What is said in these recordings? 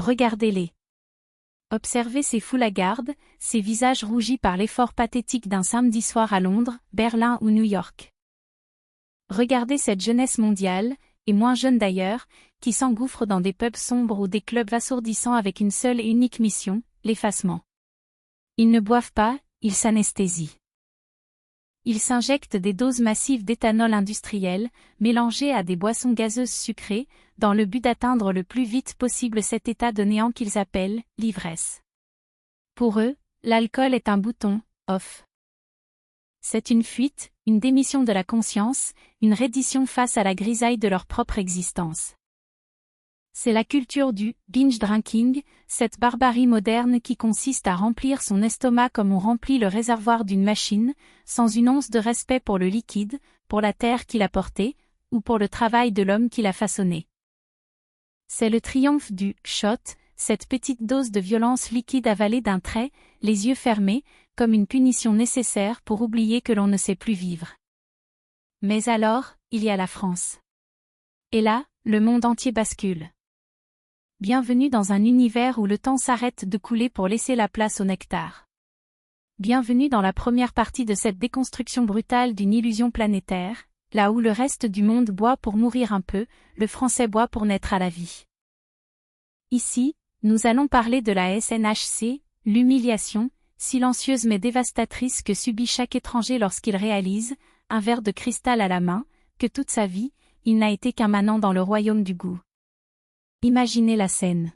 Regardez-les. Observez ces foulards, ces visages rougis par l'effort pathétique d'un samedi soir à Londres, Berlin ou New York. Regardez cette jeunesse mondiale, et moins jeune d'ailleurs, qui s'engouffre dans des pubs sombres ou des clubs assourdissants avec une seule et unique mission, l'effacement. Ils ne boivent pas, ils s'anesthésient. Ils s'injectent des doses massives d'éthanol industriel, mélangées à des boissons gazeuses sucrées, dans le but d'atteindre le plus vite possible cet état de néant qu'ils appellent l'ivresse. Pour eux, l'alcool est un bouton off. C'est une fuite, une démission de la conscience, une reddition face à la grisaille de leur propre existence. C'est la culture du binge drinking, cette barbarie moderne qui consiste à remplir son estomac comme on remplit le réservoir d'une machine, sans une once de respect pour le liquide, pour la terre qui l'a porté, ou pour le travail de l'homme qui l'a façonné. C'est le triomphe du shot, cette petite dose de violence liquide avalée d'un trait, les yeux fermés, comme une punition nécessaire pour oublier que l'on ne sait plus vivre. Mais alors, il y a la France. Et là, le monde entier bascule. Bienvenue dans un univers où le temps s'arrête de couler pour laisser la place au nectar. Bienvenue dans la première partie de cette déconstruction brutale d'une illusion planétaire, là où le reste du monde boit pour mourir un peu, le français boit pour naître à la vie. Ici, nous allons parler de la SNHC, l'humiliation, silencieuse mais dévastatrice que subit chaque étranger lorsqu'il réalise, un verre de cristal à la main, que toute sa vie, il n'a été qu'un manant dans le royaume du goût. Imaginez la scène.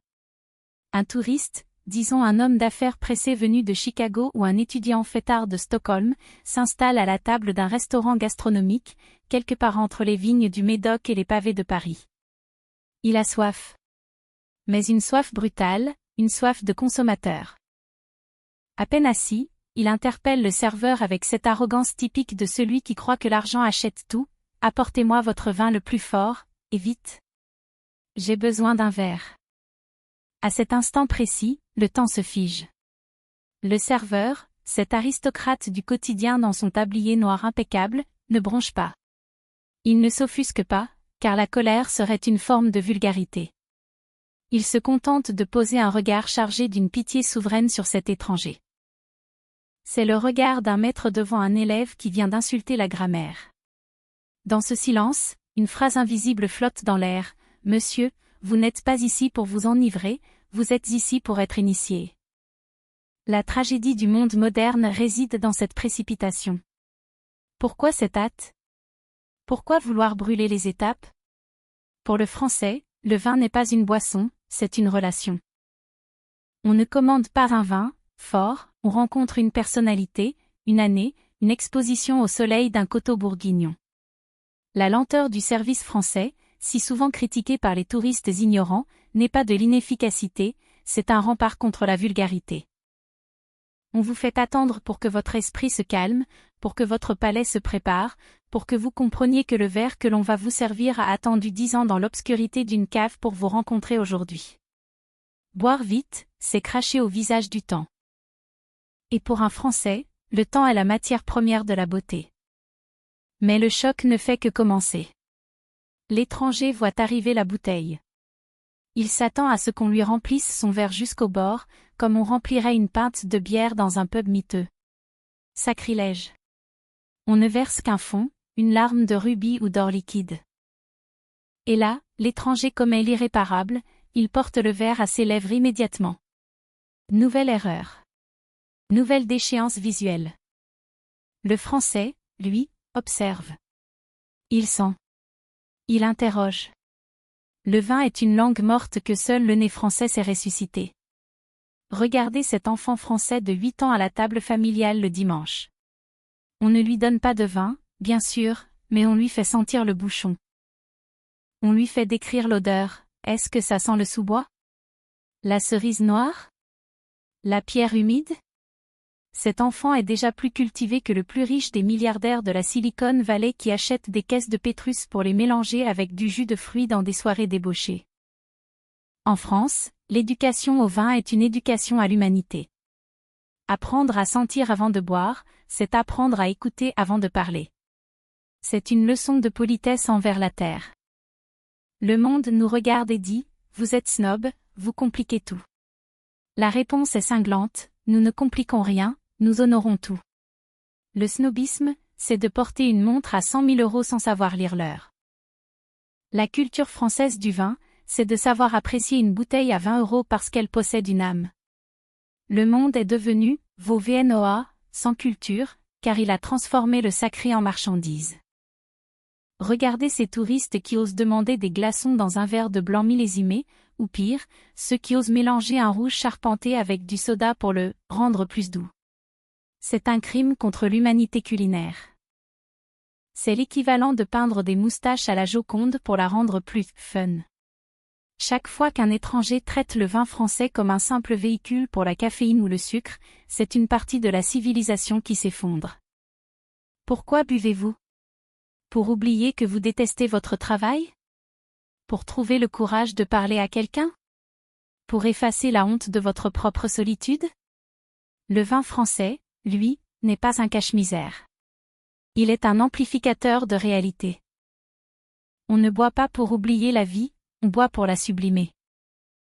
Un touriste, disons un homme d'affaires pressé venu de Chicago ou un étudiant fêtard de Stockholm, s'installe à la table d'un restaurant gastronomique, quelque part entre les vignes du Médoc et les pavés de Paris. Il a soif. Mais une soif brutale, une soif de consommateur. À peine assis, il interpelle le serveur avec cette arrogance typique de celui qui croit que l'argent achète tout. « Apportez-moi votre vin le plus fort, et vite. J'ai besoin d'un verre. » À cet instant précis, le temps se fige. Le serveur, cet aristocrate du quotidien dans son tablier noir impeccable, ne bronche pas. Il ne s'offusque pas, car la colère serait une forme de vulgarité. Il se contente de poser un regard chargé d'une pitié souveraine sur cet étranger. C'est le regard d'un maître devant un élève qui vient d'insulter la grammaire. Dans ce silence, une phrase invisible flotte dans l'air. « Monsieur, vous n'êtes pas ici pour vous enivrer, vous êtes ici pour être initié. » La tragédie du monde moderne réside dans cette précipitation. Pourquoi cette hâte? Pourquoi vouloir brûler les étapes? Pour le français, le vin n'est pas une boisson, c'est une relation. On ne commande pas un vin fort, on rencontre une personnalité, une année, une exposition au soleil d'un coteau bourguignon. La lenteur du service français, si souvent critiquée par les touristes ignorants, n'est pas de l'inefficacité, c'est un rempart contre la vulgarité. On vous fait attendre pour que votre esprit se calme, pour que votre palais se prépare, pour que vous compreniez que le verre que l'on va vous servir a attendu 10 ans dans l'obscurité d'une cave pour vous rencontrer aujourd'hui. Boire vite, c'est cracher au visage du temps. Et pour un Français, le temps est la matière première de la beauté. Mais le choc ne fait que commencer. L'étranger voit arriver la bouteille. Il s'attend à ce qu'on lui remplisse son verre jusqu'au bord, comme on remplirait une pinte de bière dans un pub miteux. Sacrilège. On ne verse qu'un fond, une larme de rubis ou d'or liquide. Et là, l'étranger commet l'irréparable, il porte le verre à ses lèvres immédiatement. Nouvelle erreur. Nouvelle déchéance visuelle. Le Français, lui, observe. Il sent. Il interroge. Le vin est une langue morte que seul le nez français sait ressusciter. Regardez cet enfant français de 8 ans à la table familiale le dimanche. On ne lui donne pas de vin, bien sûr, mais on lui fait sentir le bouchon. On lui fait décrire l'odeur. Est-ce que ça sent le sous-bois? La cerise noire? La pierre humide? Cet enfant est déjà plus cultivé que le plus riche des milliardaires de la Silicon Valley qui achètent des caisses de Pétrus pour les mélanger avec du jus de fruits dans des soirées débauchées. En France, l'éducation au vin est une éducation à l'humanité. Apprendre à sentir avant de boire, c'est apprendre à écouter avant de parler. C'est une leçon de politesse envers la terre. Le monde nous regarde et dit, vous êtes snob, vous compliquez tout. La réponse est cinglante, nous ne compliquons rien, nous honorons tout. Le snobisme, c'est de porter une montre à 100 000 € sans savoir lire l'heure. La culture française du vin, c'est de savoir apprécier une bouteille à 20 € parce qu'elle possède une âme. Le monde est devenu, vos VNOA, sans culture, car il a transformé le sacré en marchandise. Regardez ces touristes qui osent demander des glaçons dans un verre de blanc millésimé, ou pire, ceux qui osent mélanger un rouge charpenté avec du soda pour le rendre plus doux. C'est un crime contre l'humanité culinaire. C'est l'équivalent de peindre des moustaches à la Joconde pour la rendre plus fun. Chaque fois qu'un étranger traite le vin français comme un simple véhicule pour la caféine ou le sucre, c'est une partie de la civilisation qui s'effondre. Pourquoi buvez-vous? Pour oublier que vous détestez votre travail? Pour trouver le courage de parler à quelqu'un? Pour effacer la honte de votre propre solitude? Le vin français, lui, n'est pas un cache-misère. Il est un amplificateur de réalité. On ne boit pas pour oublier la vie, on boit pour la sublimer.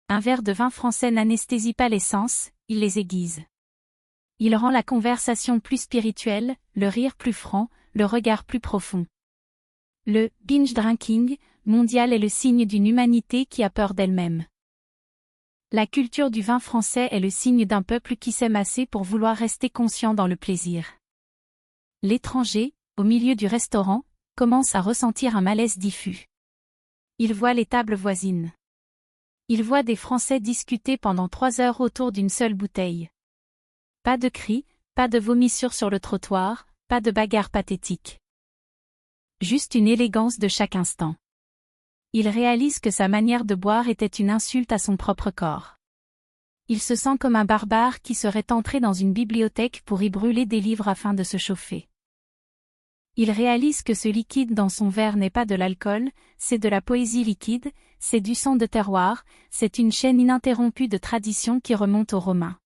Un verre de vin français n'anesthésie pas les sens, il les aiguise. Il rend la conversation plus spirituelle, le rire plus franc, le regard plus profond. Le « binge drinking » mondial est le signe d'une humanité qui a peur d'elle-même. La culture du vin français est le signe d'un peuple qui s'aime assez pour vouloir rester conscient dans le plaisir. L'étranger, au milieu du restaurant, commence à ressentir un malaise diffus. Il voit les tables voisines. Il voit des Français discuter pendant 3 heures autour d'une seule bouteille. Pas de cris, pas de vomissures sur le trottoir, pas de bagarre pathétique. Juste une élégance de chaque instant. Il réalise que sa manière de boire était une insulte à son propre corps. Il se sent comme un barbare qui serait entré dans une bibliothèque pour y brûler des livres afin de se chauffer. Il réalise que ce liquide dans son verre n'est pas de l'alcool, c'est de la poésie liquide, c'est du sang de terroir, c'est une chaîne ininterrompue de tradition qui remonte aux Romains.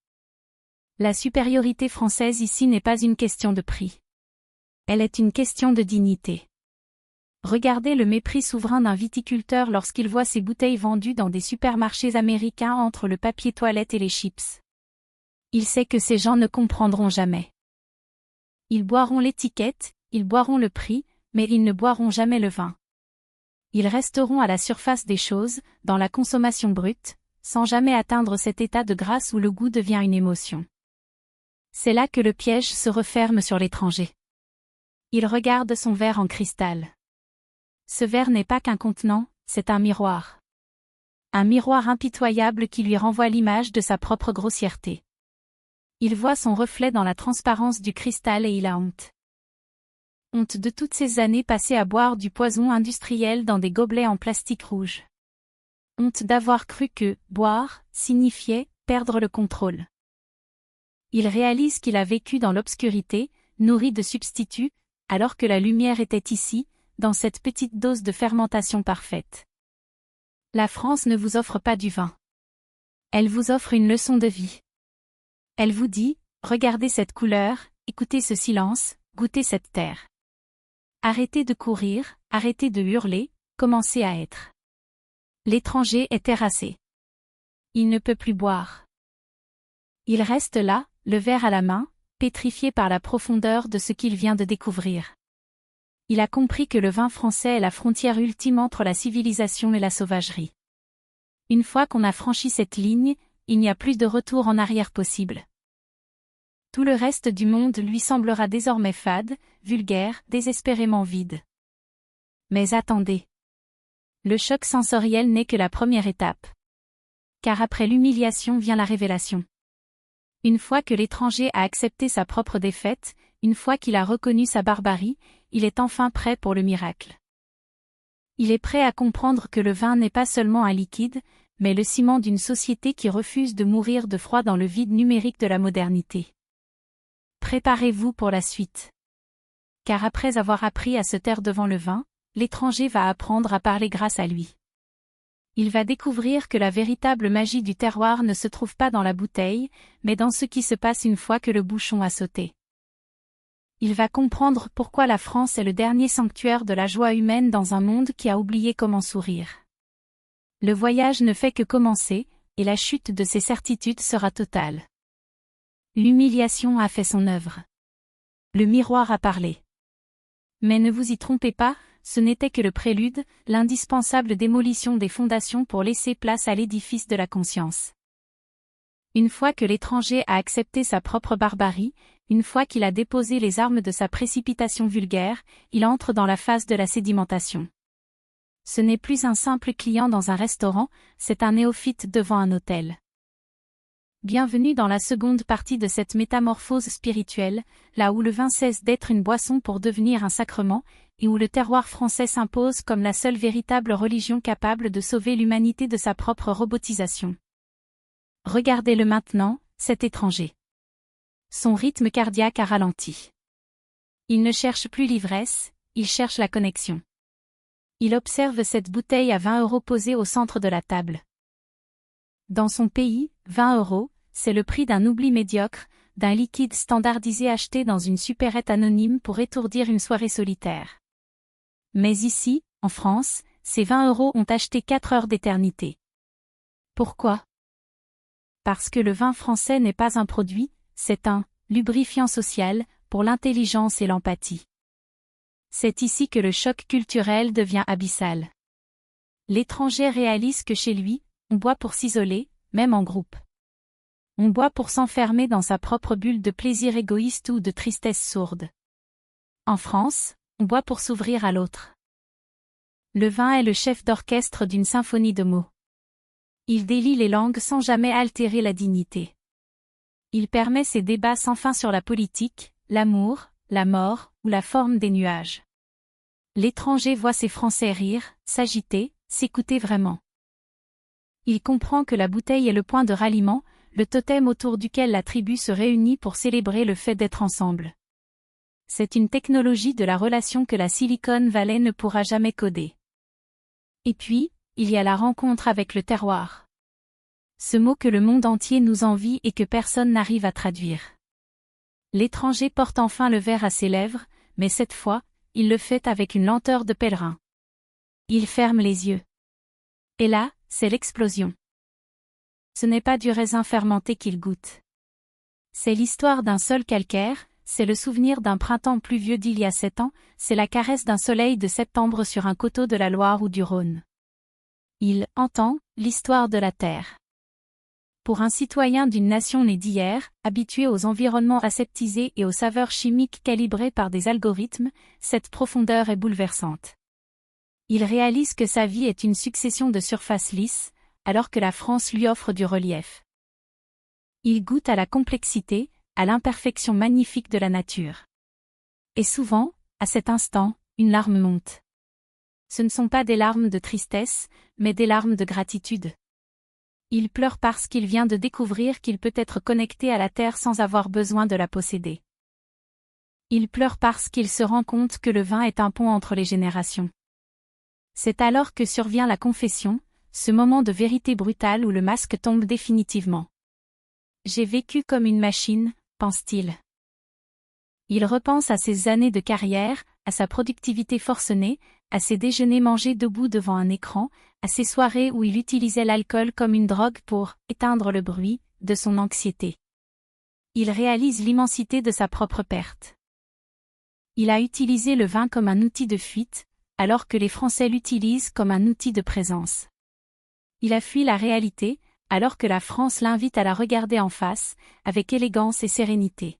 La supériorité française ici n'est pas une question de prix. Elle est une question de dignité. Regardez le mépris souverain d'un viticulteur lorsqu'il voit ses bouteilles vendues dans des supermarchés américains entre le papier toilette et les chips. Il sait que ces gens ne comprendront jamais. Ils boiront l'étiquette, ils boiront le prix, mais ils ne boiront jamais le vin. Ils resteront à la surface des choses, dans la consommation brute, sans jamais atteindre cet état de grâce où le goût devient une émotion. C'est là que le piège se referme sur l'étranger. Il regarde son verre en cristal. Ce verre n'est pas qu'un contenant, c'est un miroir. Un miroir impitoyable qui lui renvoie l'image de sa propre grossièreté. Il voit son reflet dans la transparence du cristal et il a honte. Honte de toutes ces années passées à boire du poison industriel dans des gobelets en plastique rouge. Honte d'avoir cru que boire signifiait perdre le contrôle. Il réalise qu'il a vécu dans l'obscurité, nourri de substituts, alors que la lumière était ici, dans cette petite dose de fermentation parfaite. La France ne vous offre pas du vin. Elle vous offre une leçon de vie. Elle vous dit, regardez cette couleur, écoutez ce silence, goûtez cette terre. Arrêtez de courir, arrêtez de hurler, commencez à être. L'étranger est terrassé. Il ne peut plus boire. Il reste là, le verre à la main, pétrifié par la profondeur de ce qu'il vient de découvrir. Il a compris que le vin français est la frontière ultime entre la civilisation et la sauvagerie. Une fois qu'on a franchi cette ligne, il n'y a plus de retour en arrière possible. Tout le reste du monde lui semblera désormais fade, vulgaire, désespérément vide. Mais attendez. Le choc sensoriel n'est que la première étape. Car après l'humiliation vient la révélation. Une fois que l'étranger a accepté sa propre défaite, une fois qu'il a reconnu sa barbarie, il est enfin prêt pour le miracle. Il est prêt à comprendre que le vin n'est pas seulement un liquide, mais le ciment d'une société qui refuse de mourir de froid dans le vide numérique de la modernité. Préparez-vous pour la suite. Car après avoir appris à se taire devant le vin, l'étranger va apprendre à parler grâce à lui. Il va découvrir que la véritable magie du terroir ne se trouve pas dans la bouteille, mais dans ce qui se passe une fois que le bouchon a sauté. Il va comprendre pourquoi la France est le dernier sanctuaire de la joie humaine dans un monde qui a oublié comment sourire. Le voyage ne fait que commencer, et la chute de ses certitudes sera totale. L'humiliation a fait son œuvre. Le miroir a parlé. Mais ne vous y trompez pas, ce n'était que le prélude, l'indispensable démolition des fondations pour laisser place à l'édifice de la conscience. Une fois que l'étranger a accepté sa propre barbarie, une fois qu'il a déposé les armes de sa précipitation vulgaire, il entre dans la phase de la sédimentation. Ce n'est plus un simple client dans un restaurant, c'est un néophyte devant un hôtel. Bienvenue dans la seconde partie de cette métamorphose spirituelle, là où le vin cesse d'être une boisson pour devenir un sacrement, et où le terroir français s'impose comme la seule véritable religion capable de sauver l'humanité de sa propre robotisation. Regardez-le maintenant, cet étranger. Son rythme cardiaque a ralenti. Il ne cherche plus l'ivresse, il cherche la connexion. Il observe cette bouteille à 20 € posée au centre de la table. Dans son pays, 20 €, c'est le prix d'un oubli médiocre, d'un liquide standardisé acheté dans une supérette anonyme pour étourdir une soirée solitaire. Mais ici, en France, ces 20 € ont acheté 4 heures d'éternité. Pourquoi ? Parce que le vin français n'est pas un produit, c'est un lubrifiant social pour l'intelligence et l'empathie. C'est ici que le choc culturel devient abyssal. L'étranger réalise que chez lui, on boit pour s'isoler, même en groupe. On boit pour s'enfermer dans sa propre bulle de plaisir égoïste ou de tristesse sourde. En France, on boit pour s'ouvrir à l'autre. Le vin est le chef d'orchestre d'une symphonie de mots. Il délie les langues sans jamais altérer la dignité. Il permet ces débats sans fin sur la politique, l'amour, la mort ou la forme des nuages. L'étranger voit ces Français rire, s'agiter, s'écouter vraiment. Il comprend que la bouteille est le point de ralliement, le totem autour duquel la tribu se réunit pour célébrer le fait d'être ensemble. C'est une technologie de la relation que la Silicon Valley ne pourra jamais coder. Et puis, il y a la rencontre avec le terroir. Ce mot que le monde entier nous envie et que personne n'arrive à traduire. L'étranger porte enfin le verre à ses lèvres, mais cette fois, il le fait avec une lenteur de pèlerin. Il ferme les yeux. Et là, c'est l'explosion. Ce n'est pas du raisin fermenté qu'il goûte. C'est l'histoire d'un sol calcaire, c'est le souvenir d'un printemps pluvieux d'il y a 7 ans, c'est la caresse d'un soleil de septembre sur un coteau de la Loire ou du Rhône. Il entend l'histoire de la Terre. Pour un citoyen d'une nation née d'hier, habitué aux environnements aseptisés et aux saveurs chimiques calibrées par des algorithmes, cette profondeur est bouleversante. Il réalise que sa vie est une succession de surfaces lisses, alors que la France lui offre du relief. Il goûte à la complexité, à l'imperfection magnifique de la nature. Et souvent, à cet instant, une larme monte. Ce ne sont pas des larmes de tristesse, mais des larmes de gratitude. Il pleure parce qu'il vient de découvrir qu'il peut être connecté à la terre sans avoir besoin de la posséder. Il pleure parce qu'il se rend compte que le vin est un pont entre les générations. C'est alors que survient la confession, ce moment de vérité brutale où le masque tombe définitivement. J'ai vécu comme une machine, pense-t-il. Il repense à ses années de carrière, à sa productivité forcenée, à ses déjeuners mangés debout devant un écran, à ses soirées où il utilisait l'alcool comme une drogue pour éteindre le bruit de son anxiété. Il réalise l'immensité de sa propre perte. Il a utilisé le vin comme un outil de fuite, alors que les Français l'utilisent comme un outil de présence. Il a fui la réalité, alors que la France l'invite à la regarder en face, avec élégance et sérénité.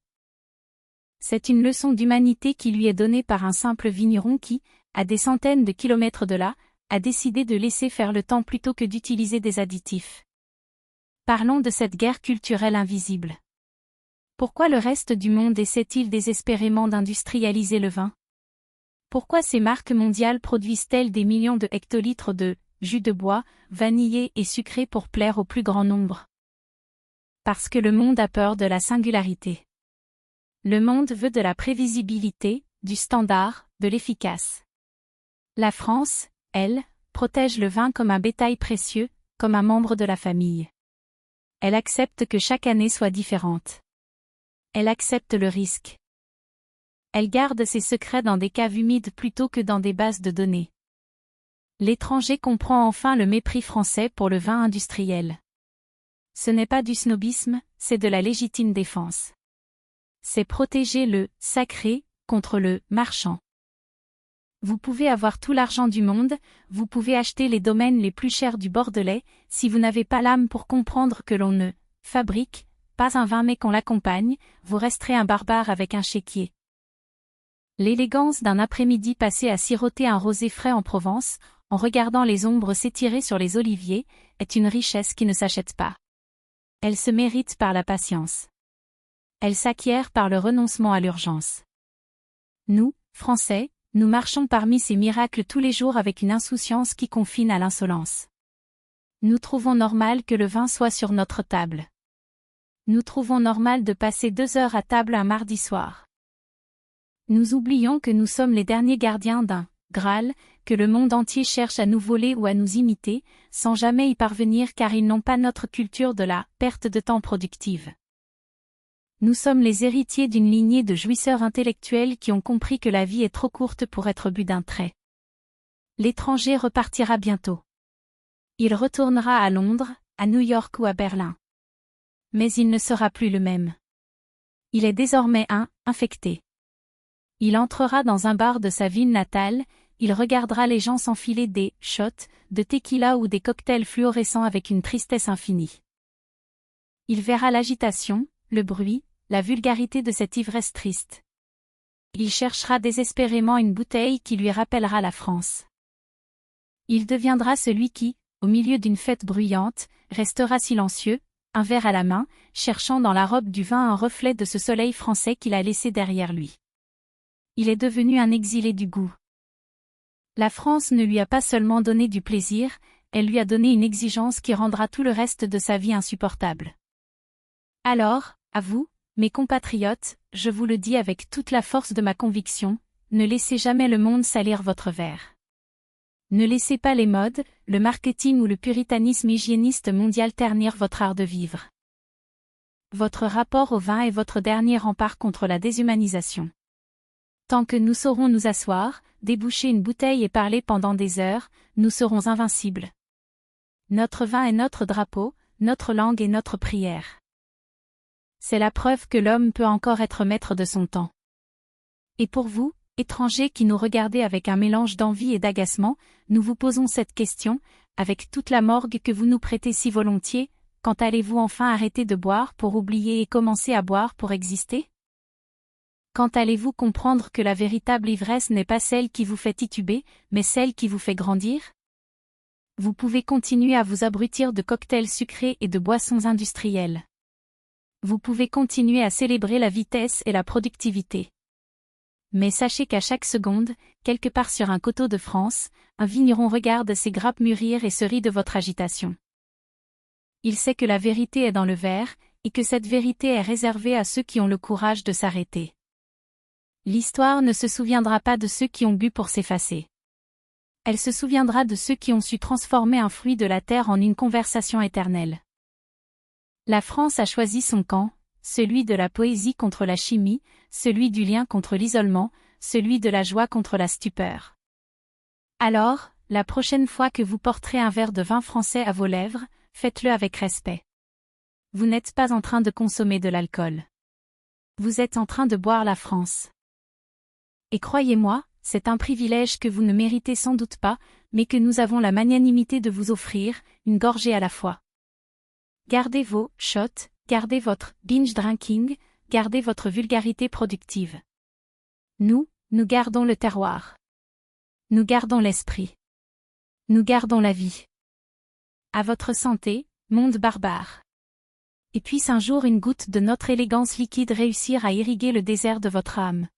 C'est une leçon d'humanité qui lui est donnée par un simple vigneron qui, à des centaines de kilomètres de là, a décidé de laisser faire le temps plutôt que d'utiliser des additifs. Parlons de cette guerre culturelle invisible. Pourquoi le reste du monde essaie-t-il désespérément d'industrialiser le vin ? Pourquoi ces marques mondiales produisent-elles des millions de hectolitres de jus de bois, vanillé et sucré pour plaire au plus grand nombre ? Parce que le monde a peur de la singularité. Le monde veut de la prévisibilité, du standard, de l'efficace. La France, elle, protège le vin comme un bétail précieux, comme un membre de la famille. Elle accepte que chaque année soit différente. Elle accepte le risque. Elle garde ses secrets dans des caves humides plutôt que dans des bases de données. L'étranger comprend enfin le mépris français pour le vin industriel. Ce n'est pas du snobisme, c'est de la légitime défense. C'est protéger le « sacré » contre le « marchand ». Vous pouvez avoir tout l'argent du monde, vous pouvez acheter les domaines les plus chers du Bordelais, si vous n'avez pas l'âme pour comprendre que l'on ne fabrique pas un vin mais qu'on l'accompagne, vous resterez un barbare avec un chéquier. L'élégance d'un après-midi passé à siroter un rosé frais en Provence, en regardant les ombres s'étirer sur les oliviers, est une richesse qui ne s'achète pas. Elle se mérite par la patience. Elle s'acquiert par le renoncement à l'urgence. Nous, Français, nous marchons parmi ces miracles tous les jours avec une insouciance qui confine à l'insolence. Nous trouvons normal que le vin soit sur notre table. Nous trouvons normal de passer 2 heures à table un mardi soir. Nous oublions que nous sommes les derniers gardiens d'un Graal, que le monde entier cherche à nous voler ou à nous imiter, sans jamais y parvenir car ils n'ont pas notre culture de la perte de temps productive. Nous sommes les héritiers d'une lignée de jouisseurs intellectuels qui ont compris que la vie est trop courte pour être bu d'un trait. L'étranger repartira bientôt. Il retournera à Londres, à New York ou à Berlin. Mais il ne sera plus le même. Il est désormais infecté. Il entrera dans un bar de sa ville natale, il regardera les gens s'enfiler des shots, de tequila ou des cocktails fluorescents avec une tristesse infinie. Il verra l'agitation, le bruit, la vulgarité de cette ivresse triste. Il cherchera désespérément une bouteille qui lui rappellera la France. Il deviendra celui qui, au milieu d'une fête bruyante, restera silencieux, un verre à la main, cherchant dans la robe du vin un reflet de ce soleil français qu'il a laissé derrière lui. Il est devenu un exilé du goût. La France ne lui a pas seulement donné du plaisir, elle lui a donné une exigence qui rendra tout le reste de sa vie insupportable. Alors, à vous, mes compatriotes, je vous le dis avec toute la force de ma conviction, ne laissez jamais le monde salir votre verre. Ne laissez pas les modes, le marketing ou le puritanisme hygiéniste mondial ternir votre art de vivre. Votre rapport au vin est votre dernier rempart contre la déshumanisation. Tant que nous saurons nous asseoir, déboucher une bouteille et parler pendant des heures, nous serons invincibles. Notre vin est notre drapeau, notre langue est notre prière. C'est la preuve que l'homme peut encore être maître de son temps. Et pour vous, étrangers qui nous regardez avec un mélange d'envie et d'agacement, nous vous posons cette question, avec toute la morgue que vous nous prêtez si volontiers, quand allez-vous enfin arrêter de boire pour oublier et commencer à boire pour exister ? Quand allez-vous comprendre que la véritable ivresse n'est pas celle qui vous fait tituber, mais celle qui vous fait grandir ? Vous pouvez continuer à vous abrutir de cocktails sucrés et de boissons industrielles. Vous pouvez continuer à célébrer la vitesse et la productivité. Mais sachez qu'à chaque seconde, quelque part sur un coteau de France, un vigneron regarde ses grappes mûrir et se rit de votre agitation. Il sait que la vérité est dans le verre, et que cette vérité est réservée à ceux qui ont le courage de s'arrêter. L'histoire ne se souviendra pas de ceux qui ont bu pour s'effacer. Elle se souviendra de ceux qui ont su transformer un fruit de la terre en une conversation éternelle. La France a choisi son camp, celui de la poésie contre la chimie, celui du lien contre l'isolement, celui de la joie contre la stupeur. Alors, la prochaine fois que vous porterez un verre de vin français à vos lèvres, faites-le avec respect. Vous n'êtes pas en train de consommer de l'alcool. Vous êtes en train de boire la France. Et croyez-moi, c'est un privilège que vous ne méritez sans doute pas, mais que nous avons la magnanimité de vous offrir, une gorgée à la fois. Gardez vos shots, gardez votre binge drinking, gardez votre vulgarité productive. Nous gardons le terroir. Nous gardons l'esprit. Nous gardons la vie. À votre santé, monde barbare. Et puisse un jour une goutte de notre élégance liquide réussir à irriguer le désert de votre âme.